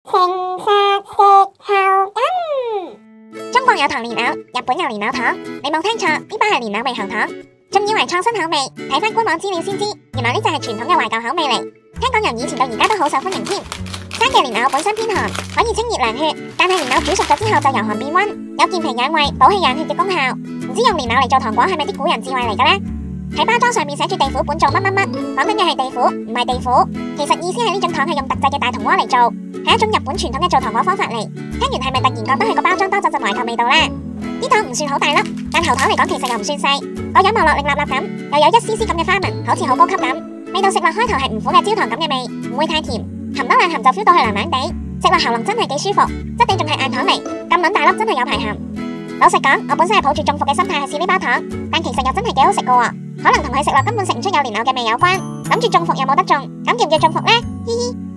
誠實食後感。中國有糖蓮藕，日本有蓮藕糖。你冇聽錯，呢包係蓮藕味喉糖，仲以為創新口味，睇翻官網資料先知，原來呢隻係傳統嘅懷舊口味嚟。聽講由以前到而家都好受歡迎添。生嘅蓮藕本身偏寒，可以清熱涼血，但係蓮藕煮熟咗之後就由寒變溫，有健脾養胃、補氣養血嘅功效。唔知用蓮藕嚟做糖果係咪啲古人智慧嚟嘅呢？喺包裝上面寫住地府本做乜乜乜，講緊嘅係地府，唔係地府。其實意思係呢種糖係用特製嘅大銅鍋嚟做，係一種日本傳統嘅做糖果方法嚟。聽完係咪突然覺得佢個包裝多咗陣懷舊味道呢？啲糖唔算好大粒，但喉糖嚟講其實又唔算細，個樣望落力立立咁，又有一絲絲咁嘅花紋，好似好高級咁。味道食落開頭係唔苦嘅焦糖咁嘅味，唔會太甜，含多兩含就 feel 到佢涼涼地，食落喉嚨真係幾舒服，質地仲係硬糖嚟，咁撚大粒真係有排含。老實講，我本身係抱住中伏嘅心態去試呢包糖，但其實又真係幾好食噶喎，可能同佢食落根本食唔出有蓮藕嘅味有關，諗住中伏又冇得中，咁叫唔叫中伏呢？嘻嘻。